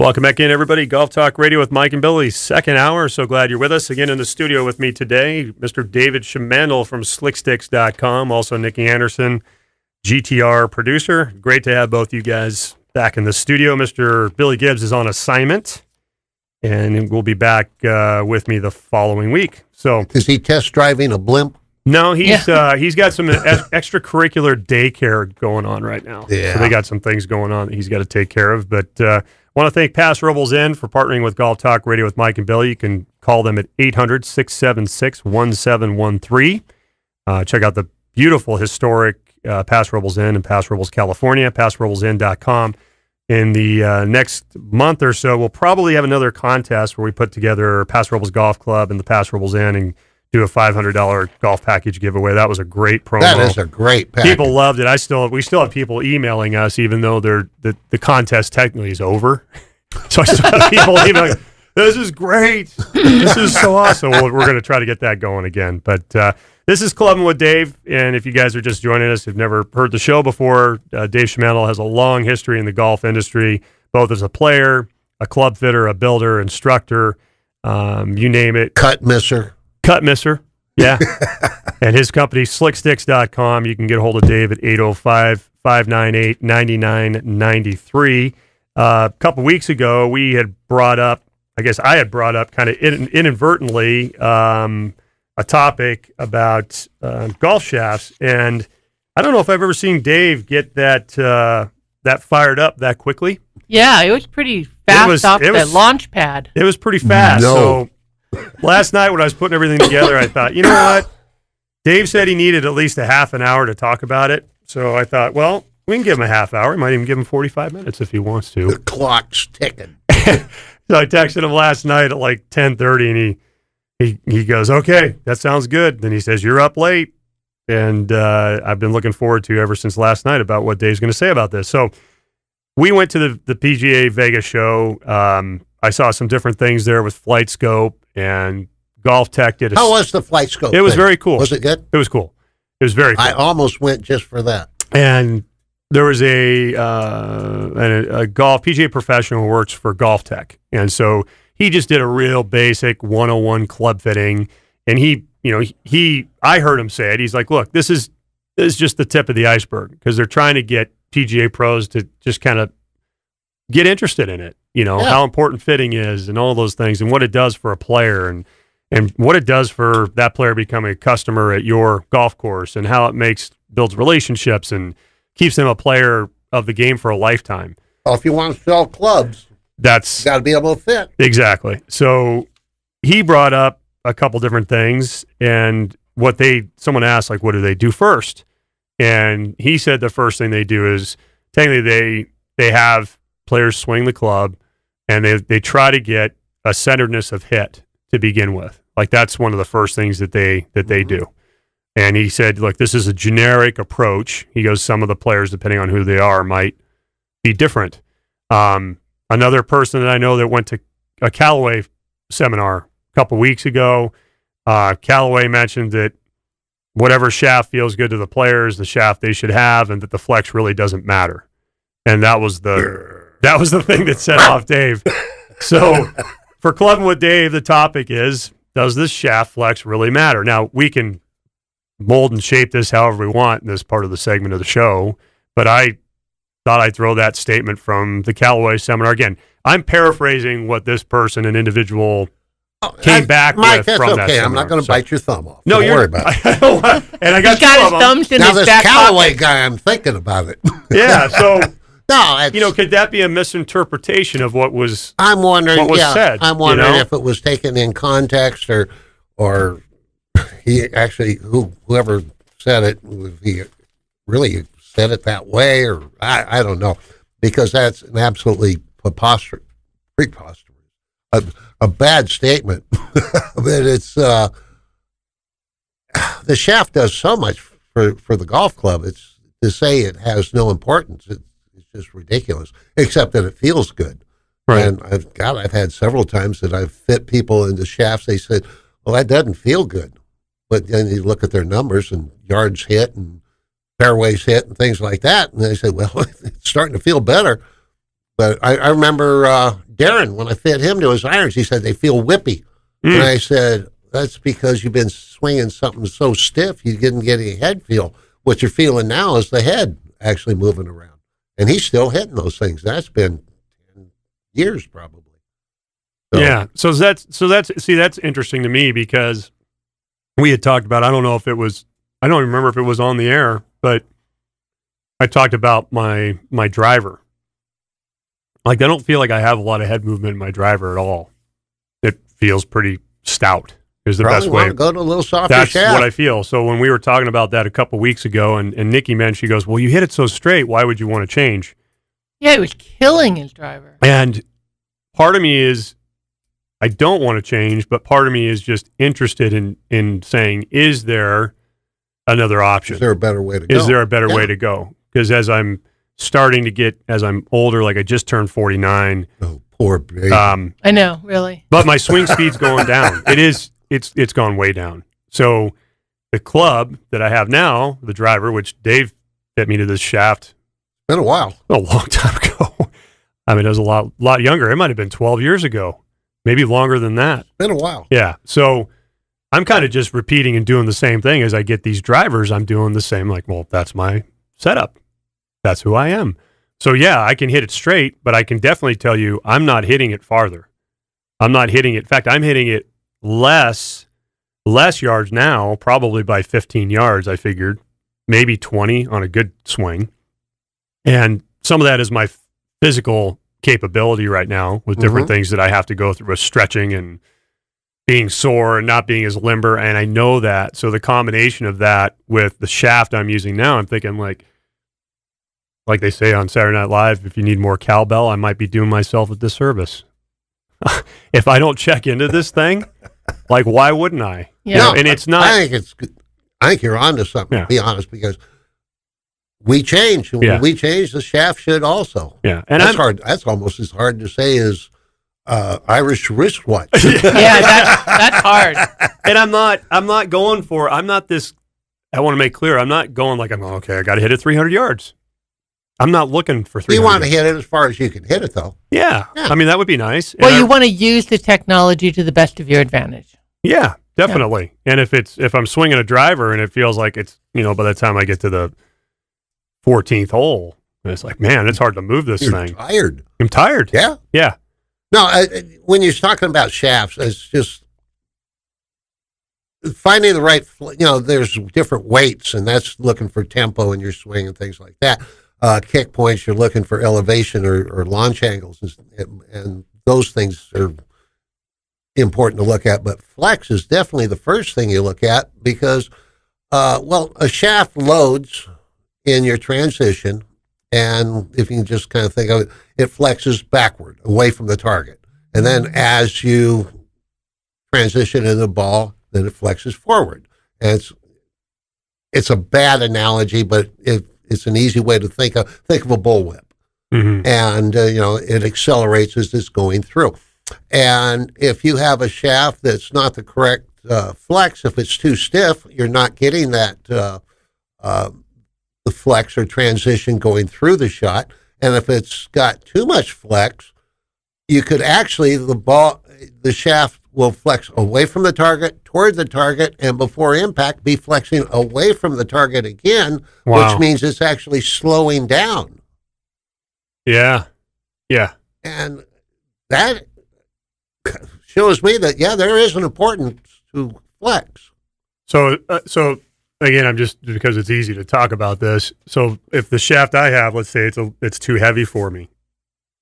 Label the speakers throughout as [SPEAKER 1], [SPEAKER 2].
[SPEAKER 1] Welcome back in, everybody. Golf Talk Radio with Mike and Billy, second hour. So glad you're with us. Again, in the studio with me today, Mr. David Schemandel from slicksticks.com, also Nikki Anderson, GTR producer. Great to have both you guys back in the studio. Mr. Billy Gibbs is on assignment, and will be back with me the following week. So,
[SPEAKER 2] is he test driving a blimp?
[SPEAKER 1] No, he's got some extracurricular daycare going on right now.
[SPEAKER 2] Yeah.
[SPEAKER 1] So they got some things going on that he's got to take care of. But want to thank Pass Robles Inn for partnering with Golf Talk Radio with Mike and Billy. You can call them at 800-676-1713. Check out the beautiful, historic Pass Robles Inn in Pass Robles, California, PassRoblesInn.com. In the next month or so, we'll probably have another contest where we put together Pass Robles Golf Club and the Pass Robles Inn and do a $500 golf package giveaway. That was a great promo.
[SPEAKER 2] That is a great package.
[SPEAKER 1] People loved it. We still have people emailing us, even though the contest technically is over. So I still have people emailing, this is great. This is so awesome. We're going to try to get that going again. But this is Clubbing with Dave, and if you guys are just joining us, who've never heard the show before, Dave Schemandel has a long history in the golf industry, both as a player, a club fitter, a builder, instructor, you name it.
[SPEAKER 2] Cut misser,
[SPEAKER 1] yeah. And his company, slicksticks.com. You can get a hold of Dave at 805-598-9993. A couple weeks ago, I had brought up kind of inadvertently a topic about golf shafts. And I don't know if I've ever seen Dave get that fired up that quickly.
[SPEAKER 3] Yeah, it was pretty fast off the launch pad.
[SPEAKER 1] It was pretty fast.
[SPEAKER 2] No.
[SPEAKER 1] So last night when I was putting everything together, I thought, you know what? Dave said he needed at least a half an hour to talk about it. So I thought, well, we can give him a half hour. We might even give him 45 minutes if he wants to.
[SPEAKER 2] the clock's ticking.
[SPEAKER 1] So I texted him last night at like 10:30, and he goes, okay, that sounds good. Then he says, you're up late. And I've been looking forward to ever since last night about what Dave's going to say about this. So we went to the PGA Vegas show. I saw some different things there with Flight Scope, and Golf Tech did.
[SPEAKER 2] How was the Flight Scope?
[SPEAKER 1] It was very cool.
[SPEAKER 2] Was it good?
[SPEAKER 1] It was cool. It was very cool.
[SPEAKER 2] I almost went just for that.
[SPEAKER 1] And there was a golf PGA professional who works for Golf Tech, and so he just did a real basic 101 club fitting. And I heard him say it. He's like, "Look, this is just the tip of the iceberg because they're trying to get PGA pros to just kind of get interested in it. How important fitting is, and all those things, and what it does for a player, and what it does for that player becoming a customer at your golf course, and how it builds relationships and keeps them a player of the game for a lifetime."
[SPEAKER 2] Well, if you want to sell clubs,
[SPEAKER 1] that's
[SPEAKER 2] got to be able to fit.
[SPEAKER 1] Exactly. So he brought up a couple different things, and someone asked, like, what do they do first? And he said the first thing they do is technically they have players swing the club, and they try to get a centeredness of hit to begin with. Like, that's one of the first things that they do. And he said, look, this is a generic approach. He goes, some of the players, depending on who they are, might be different. Another person that I know that went to a Callaway seminar a couple weeks ago, Callaway mentioned that whatever shaft feels good to the players, the shaft they should have, and that the flex really doesn't matter. And that was the thing that set off Dave. So for Clubbing with Dave, the topic is, does this shaft flex really matter? Now, we can mold and shape this however we want in this part of the segment of the show, but I thought I'd throw that statement from the Callaway seminar. Again, I'm paraphrasing what this person, an individual, came back
[SPEAKER 2] Mike,
[SPEAKER 1] with from that
[SPEAKER 2] okay.
[SPEAKER 1] seminar.
[SPEAKER 2] I'm not going to bite your thumb off.
[SPEAKER 1] No,
[SPEAKER 2] Don't worry about it.
[SPEAKER 1] And I got
[SPEAKER 3] He's got
[SPEAKER 1] two
[SPEAKER 3] his
[SPEAKER 1] of them.
[SPEAKER 3] thumbs in
[SPEAKER 2] Now
[SPEAKER 3] his
[SPEAKER 2] this
[SPEAKER 3] back
[SPEAKER 2] Callaway
[SPEAKER 3] pocket.
[SPEAKER 2] guy, I'm thinking about it.
[SPEAKER 1] Yeah, so
[SPEAKER 2] No, it's,
[SPEAKER 1] could that be a misinterpretation of what was?
[SPEAKER 2] I'm wondering.
[SPEAKER 1] what was said,
[SPEAKER 2] I'm wondering
[SPEAKER 1] you know?
[SPEAKER 2] if it was taken in context, or he actually whoever said it, he really said it that way, or I don't know, because that's an absolutely preposterous, a bad statement. But it's the shaft does so much for the golf club. It's to say it has no importance. It's just ridiculous, except that it feels good.
[SPEAKER 1] Right.
[SPEAKER 2] And I've had several times that I've fit people into shafts. They said, well, that doesn't feel good. But then you look at their numbers and yards hit and fairways hit and things like that. And they say, well, it's starting to feel better. But I remember Darren, when I fit him to his irons, he said they feel whippy. And I said, that's because you've been swinging something so stiff you didn't get any head feel. What you're feeling now is the head actually moving around. And he's still hitting those things. That's been 10 years probably. So,
[SPEAKER 1] yeah. So that's interesting to me because we had talked about, I don't remember if it was on the air, but I talked about my driver. Like, I don't feel like I have a lot of head movement in my driver at all. It feels pretty stout is the best way.
[SPEAKER 2] Go to a little softer
[SPEAKER 1] That's
[SPEAKER 2] shaft.
[SPEAKER 1] what I feel. So when we were talking about that a couple weeks ago, and Nikki mentioned, she goes, well, you hit it so straight. Why would you want to change?
[SPEAKER 3] Yeah, he was killing his driver.
[SPEAKER 1] And part of me is, I don't want to change, but part of me is just interested in saying, is there another option?
[SPEAKER 2] Is there a better way to go?
[SPEAKER 1] Is there a better way to go? Because as I'm starting to get, as I'm older, like I just turned 49.
[SPEAKER 2] Oh, poor baby.
[SPEAKER 3] I know, really.
[SPEAKER 1] But my swing speed's going down. It's gone way down. So the club that I have now, the driver, which Dave fit me to this shaft
[SPEAKER 2] Been a while.
[SPEAKER 1] a long time ago. I mean, it was a lot younger. It might have been 12 years ago, maybe longer than that.
[SPEAKER 2] Been a while.
[SPEAKER 1] Yeah. So I'm kind of just repeating and doing the same thing as I get these drivers. I'm doing the same, like, well, that's my setup. That's who I am. So yeah, I can hit it straight, but I can definitely tell you I'm not hitting it farther. I'm not hitting it. In fact, I'm hitting it less yards now, probably by 15 yards, I figured, maybe 20 on a good swing. And some of that is my physical capability right now with different things that I have to go through with stretching and being sore and not being as limber. And I know that. So the combination of that with the shaft I'm using now, I'm thinking like they say on Saturday Night Live, if you need more cowbell, I might be doing myself a disservice. If I don't check into this thing, like, why wouldn't I?
[SPEAKER 3] Yeah.
[SPEAKER 2] No,
[SPEAKER 1] and it's not.
[SPEAKER 2] I think you're onto something, to be honest, because we change. And when we change, the shaft should also.
[SPEAKER 1] Yeah. And
[SPEAKER 2] that's hard. That's almost as hard to say as Irish wristwatch.
[SPEAKER 3] Yeah, that's hard.
[SPEAKER 1] And I'm not going for, I'm not this, I want to make clear, I'm not going like, okay, I got to hit it 300 yards. I'm not looking for 300.
[SPEAKER 2] You want to hit it as far as you can hit it, though.
[SPEAKER 1] Yeah. I mean, that would be nice.
[SPEAKER 3] Well, you want to use the technology to the best of your advantage.
[SPEAKER 1] Yeah, definitely. Yeah. And if I'm swinging a driver and it feels like it's, by the time I get to the 14th hole, it's like, man, it's hard to move this
[SPEAKER 2] You're
[SPEAKER 1] thing.
[SPEAKER 2] tired.
[SPEAKER 1] I'm tired.
[SPEAKER 2] Yeah.
[SPEAKER 1] Yeah.
[SPEAKER 2] No, when you're talking about shafts, it's just finding the right, there's different weights, and that's looking for tempo in your swing and things like that. Kick points, you're looking for elevation or launch angles, and those things are important to look at. But flex is definitely the first thing you look at because, a shaft loads in your transition, and if you can just kind of think of it, it flexes backward, away from the target. And then as you transition in the ball, then it flexes forward. And it's a bad analogy, but it's an easy way to think of a bullwhip. Mm-hmm. And, it accelerates as it's going through. And if you have a shaft that's not the correct flex, if it's too stiff, you're not getting that the flex or transition going through the shot. And if it's got too much flex, you could actually, the shaft will flex away from the target, toward the target, and before impact be flexing away from the target again, which means it's actually slowing down.
[SPEAKER 1] Yeah. Yeah.
[SPEAKER 2] And that shows me that, there is an importance to flex.
[SPEAKER 1] So again, I'm just, because it's easy to talk about this. So if the shaft I have, let's say it's too heavy for me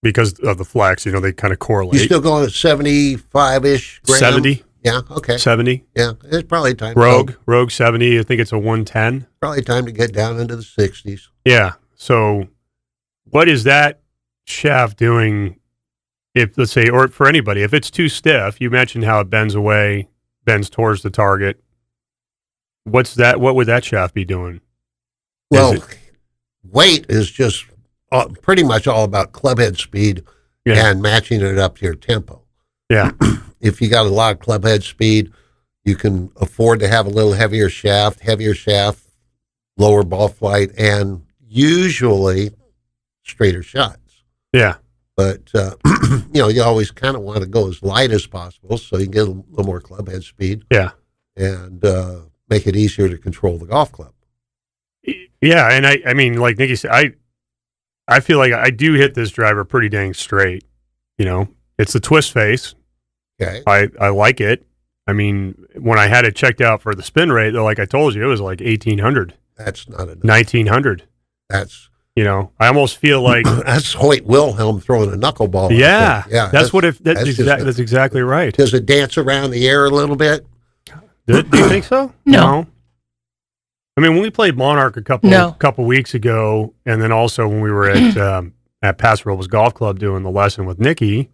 [SPEAKER 1] because of the flex, they kind of correlate.
[SPEAKER 2] You still going at 75-ish grams?
[SPEAKER 1] 70.
[SPEAKER 2] Yeah, okay.
[SPEAKER 1] 70.
[SPEAKER 2] Yeah, it's probably time.
[SPEAKER 1] Rogue 70, I think it's a 110.
[SPEAKER 2] Probably time to get down into the 60s.
[SPEAKER 1] Yeah. So what is that shaft doing if, let's say, or for anybody, if it's too stiff? You mentioned how it bends towards the target. What would that shaft be doing?
[SPEAKER 2] Well, weight is just pretty much all about club head speed and matching it up to your tempo.
[SPEAKER 1] Yeah.
[SPEAKER 2] If you got a lot of club head speed, you can afford to have a little heavier shaft, lower ball flight, and usually straighter shots.
[SPEAKER 1] Yeah.
[SPEAKER 2] But, you always kind of want to go as light as possible so you can get a little more club head speed.
[SPEAKER 1] Yeah.
[SPEAKER 2] And make it easier to control the golf club.
[SPEAKER 1] Yeah, and I mean, like Nicky said, I feel like I do hit this driver pretty dang straight. It's the twist face.
[SPEAKER 2] Okay.
[SPEAKER 1] I like it. I mean, when I had it checked out for the spin rate, though, like I told you, it was like 1,800.
[SPEAKER 2] That's not enough.
[SPEAKER 1] 1,900.
[SPEAKER 2] That's...
[SPEAKER 1] I almost feel like
[SPEAKER 2] that's Hoyt Wilhelm throwing a knuckleball.
[SPEAKER 1] Yeah, that's exactly right.
[SPEAKER 2] Does it dance around the air a little bit?
[SPEAKER 1] Do you think so?
[SPEAKER 3] No.
[SPEAKER 1] I mean, when we played Monarch a couple weeks ago, and then also when we were at Paso Robles Golf Club doing the lesson with Nicky,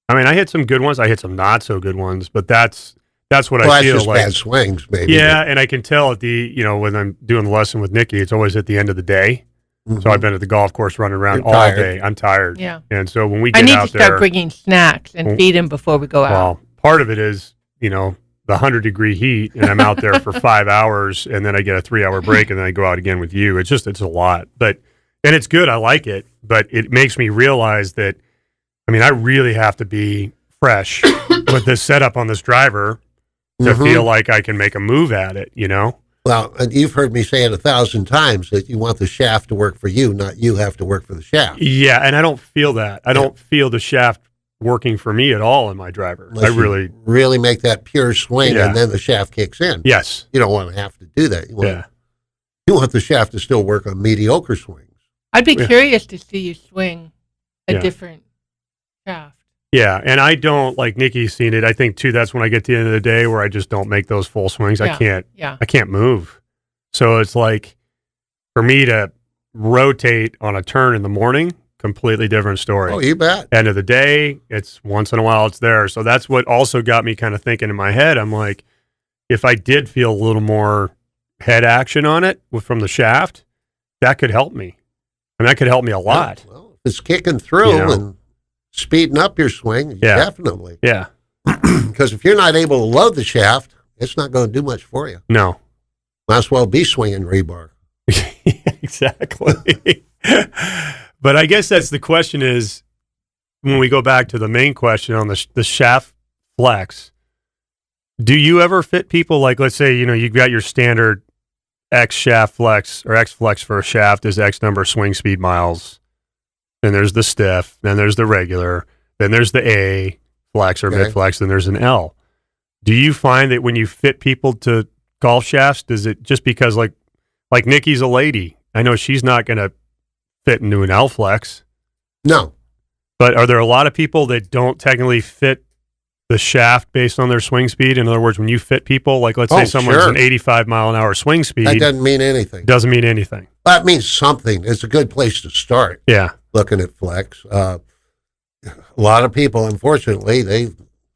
[SPEAKER 1] I mean, I hit some good ones. I hit some not so good ones, but that's what I feel
[SPEAKER 2] just
[SPEAKER 1] like.
[SPEAKER 2] Bad swings, maybe.
[SPEAKER 1] Yeah, and I can tell at the when I'm doing the lesson with Nicky, it's always at the end of the day. Mm-hmm. So I've been at the golf course running around all day. I'm tired.
[SPEAKER 3] Yeah.
[SPEAKER 1] And so when we get out there,
[SPEAKER 3] I need to start bringing snacks and feed him before we go out.
[SPEAKER 1] Well, part of it is, the 100-degree heat, and I'm out there for 5 hours, and then I get a 3-hour break, and then I go out again with you. It's a lot. And it's good. I like it. But it makes me realize that, I mean, I really have to be fresh with this setup on this driver to feel like I can make a move at it,
[SPEAKER 2] Well, and you've heard me say it 1,000 times that you want the shaft to work for you, not you have to work for the shaft.
[SPEAKER 1] Yeah, and I don't feel that. I don't feel the shaft working for me at all in my driver.
[SPEAKER 2] Unless you really make that pure swing, and then the shaft kicks in.
[SPEAKER 1] Yes.
[SPEAKER 2] You don't want to have to do that. You want the shaft to still work on mediocre swings.
[SPEAKER 3] I'd be curious to see you swing a different shaft.
[SPEAKER 1] Yeah, and I don't, like Nicky's seen it. I think too that's when I get to the end of the day where I just don't make those full swings. I can't move. So it's like for me to rotate on a turn in the morning, completely different story.
[SPEAKER 2] Oh, you bet.
[SPEAKER 1] End of the day, it's once in a while it's there. So that's what also got me kind of thinking in my head. I'm like, if I did feel a little more head action on it from the shaft, that could help me. I mean, that could help me a lot.
[SPEAKER 2] Well, if it's kicking through and speeding up your swing, definitely.
[SPEAKER 1] Yeah.
[SPEAKER 2] Because if you're not able to load the shaft, it's not going to do much for you.
[SPEAKER 1] No.
[SPEAKER 2] Might as well be swinging rebar.
[SPEAKER 1] Exactly. But I guess that's the question is, when we go back to the main question on the shaft flex, do you ever fit people like, let's say, you've got your standard X shaft flex or X flex for a shaft is X number of swing speed miles. Then there's the stiff, then there's the regular, then there's the A flex or mid flex, then there's an L. Do you find that when you fit people to golf shafts, does it just because like Nicky's a lady? I know she's not going to fit into an L flex.
[SPEAKER 2] No.
[SPEAKER 1] But are there a lot of people that don't technically fit the shaft based on their swing speed? In other words, when you fit people, like let's say someone's an 85 mile an hour swing speed.
[SPEAKER 2] That doesn't mean anything.
[SPEAKER 1] Doesn't mean anything.
[SPEAKER 2] That means something. It's a good place to start.
[SPEAKER 1] Yeah.
[SPEAKER 2] Looking at flex. A lot of people, unfortunately, they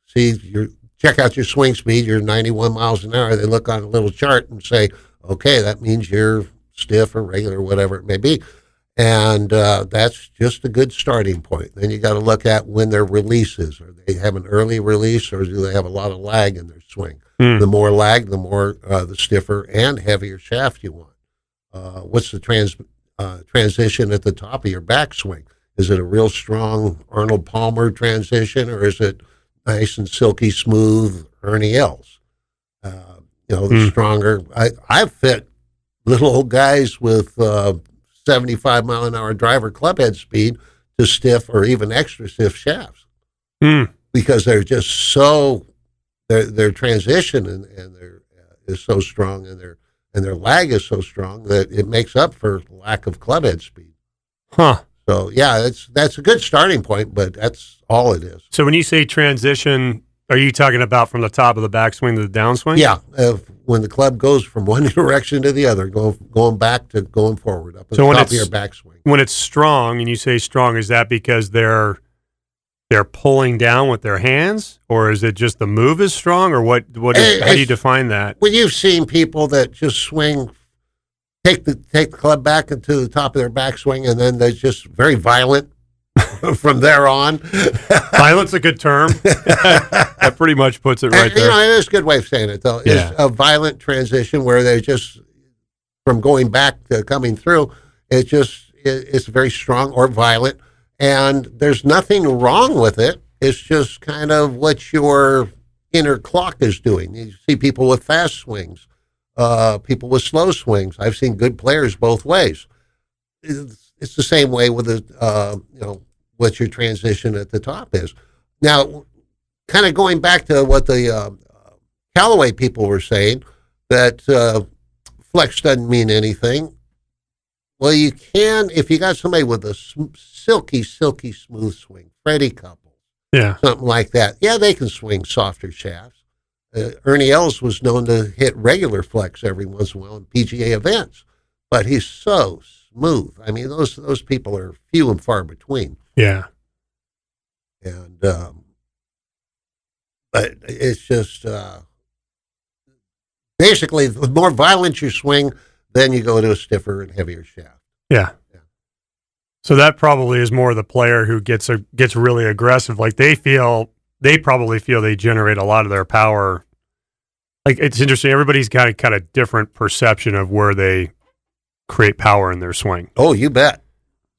[SPEAKER 2] see check out your swing speed, you're 91 miles an hour. They look on a little chart and say, okay, that means you're stiff or regular, or whatever it may be. And that's just a good starting point. Then you got to look at when their release is. Are they have an early release, or do they have a lot of lag in their swing? The more lag, the more the stiffer and heavier shaft you want. What's the transition at the top of your backswing? Is it a real strong Arnold Palmer transition, or is it nice and silky smooth Ernie Els? The stronger. I've fit little old guys with 75 mile an hour driver club head speed to stiff or even extra stiff shafts because they're just so their transition and their is so strong and their lag is so strong that it makes up for lack of club head speed.
[SPEAKER 1] Huh.
[SPEAKER 2] So yeah, that's a good starting point, but that's all it is.
[SPEAKER 1] So when you say transition, are you talking about from the top of the backswing to the downswing?
[SPEAKER 2] Yeah, when the club goes from one direction to the other, going back to going forward up at the top of your backswing.
[SPEAKER 1] When it's strong, and you say strong, is that because they're pulling down with their hands, or is it just the move is strong, or what? How do you define that?
[SPEAKER 2] Well, you've seen people that just swing, take the club back into the top of their backswing, and then they're just very violent from there on.
[SPEAKER 1] Violent's a good term. That pretty much puts it right there.
[SPEAKER 2] It's a good way of saying it, though. It's a violent transition where they just, from going back to coming through, it's very strong or violent, And there's nothing wrong with it. It's just kind of what your inner clock is doing. You see people with fast swings, people with slow swings. I've seen good players both ways. It's the same way with what your transition at the top is. Now, kind of going back to what the Callaway people were saying, that flex doesn't mean anything. Well, you can, if you got somebody with a silky smooth swing, Freddie Couples, something like that. Yeah, they can swing softer shafts. Ernie Els was known to hit regular flex every once in a while in PGA events, but he's so smooth. I mean, those people are few and far between.
[SPEAKER 1] Yeah.
[SPEAKER 2] And but it's just basically the more violent you swing, then you go to a stiffer and heavier shaft.
[SPEAKER 1] Yeah. So that probably is more the player who gets really aggressive. Like they probably feel they generate a lot of their power. Like it's interesting. Everybody's got a kind of different perception of where they create power in their swing.
[SPEAKER 2] Oh, you bet.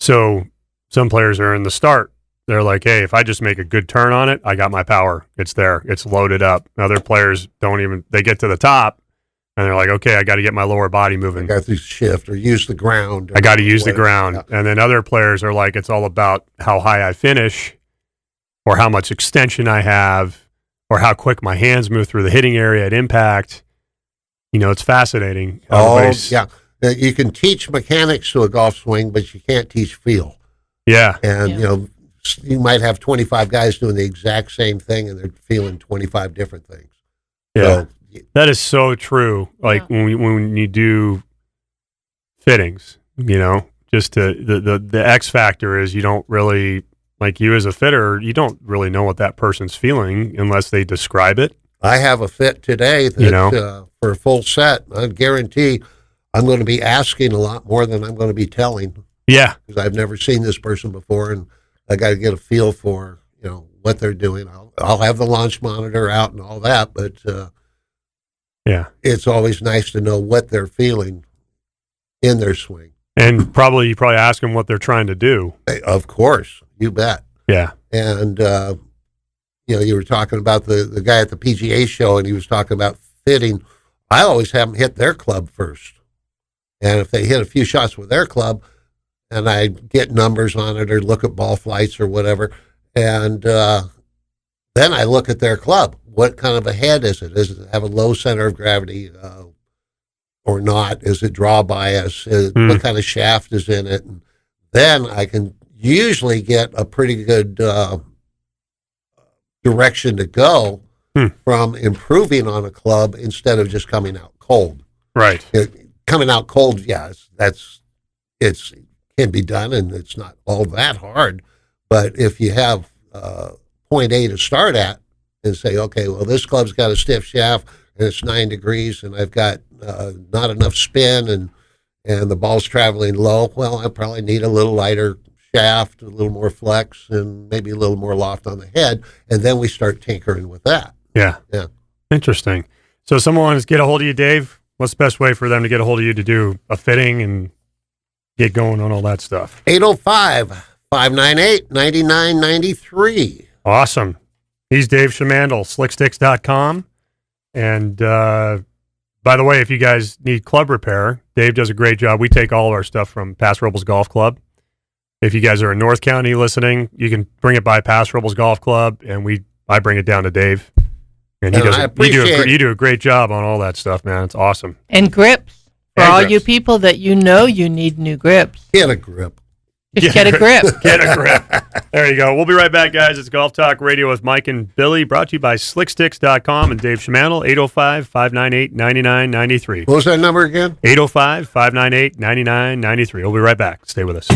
[SPEAKER 1] So some players are in the start. They're like, hey, if I just make a good turn on it, I got my power. It's there. It's loaded up. Other players they get to the top and they're like, okay, I got to get my lower body moving.
[SPEAKER 2] I got to shift or use the ground.
[SPEAKER 1] I got to use the ground. Yeah. And then other players are like, it's all about how high I finish or how much extension I have or how quick my hands move through the hitting area at impact. It's fascinating.
[SPEAKER 2] Yeah. You can teach mechanics to a golf swing, but you can't teach feel.
[SPEAKER 1] Yeah.
[SPEAKER 2] And, you might have 25 guys doing the exact same thing and they're feeling 25 different things.
[SPEAKER 1] Yeah. So, that is so true. Like when you do fittings, just the X factor is you don't really, like you as a fitter, you don't really know what that person's feeling unless they describe it.
[SPEAKER 2] I have a fit today that for a full set, I guarantee I'm going to be asking a lot more than I'm going to be telling.
[SPEAKER 1] Yeah.
[SPEAKER 2] Because I've never seen this person before and I got to get a feel for, what they're doing. I'll have the launch monitor out and all that, but it's always nice to know what they're feeling in their swing.
[SPEAKER 1] And you probably ask them what they're trying to do.
[SPEAKER 2] Of course, you bet.
[SPEAKER 1] Yeah.
[SPEAKER 2] And, you were talking about the guy at the PGA show and he was talking about fitting. I always have them hit their club first. And if they hit a few shots with their club, and I get numbers on it or look at ball flights or whatever. And then I look at their club. What kind of a head is it? Does it have a low center of gravity or not? Is it draw bias? What kind of shaft is in it? And then I can usually get a pretty good direction to go from improving on a club instead of just coming out cold.
[SPEAKER 1] Right.
[SPEAKER 2] Coming out cold, it's can be done, and it's not all that hard. But if you have point A to start at and say, okay, well, this club's got a stiff shaft, and it's 9 degrees, and I've got not enough spin, and the ball's traveling low, well, I probably need a little lighter shaft, a little more flex, and maybe a little more loft on the head, and then we start tinkering with that.
[SPEAKER 1] Yeah. Interesting. So if someone wants to get a hold of you, Dave, what's the best way for them to get a hold of you to do a fitting and get going on all that stuff?
[SPEAKER 2] 805-598-9993.
[SPEAKER 1] Awesome. He's Dave Shamandel, slicksticks.com. And by the way, if you guys need club repair, Dave does a great job. We take all of our stuff from Pass Rebels Golf Club. If you guys are in North County listening, you can bring it by Pass Rebels Golf Club, and I bring it down to Dave. And you do a great job on all that stuff, man. It's awesome.
[SPEAKER 3] And grips. For all you people that you need new grips.
[SPEAKER 2] Get a grip.
[SPEAKER 3] Just get a grip.
[SPEAKER 1] Get a grip. There you go. We'll be right back, guys. It's Golf Talk Radio with Mike and Billy, brought to you by slicksticks.com and Dave Shamandel, 805-598-9993.
[SPEAKER 2] What was that number again?
[SPEAKER 1] 805-598-9993. We'll be right back. Stay with us.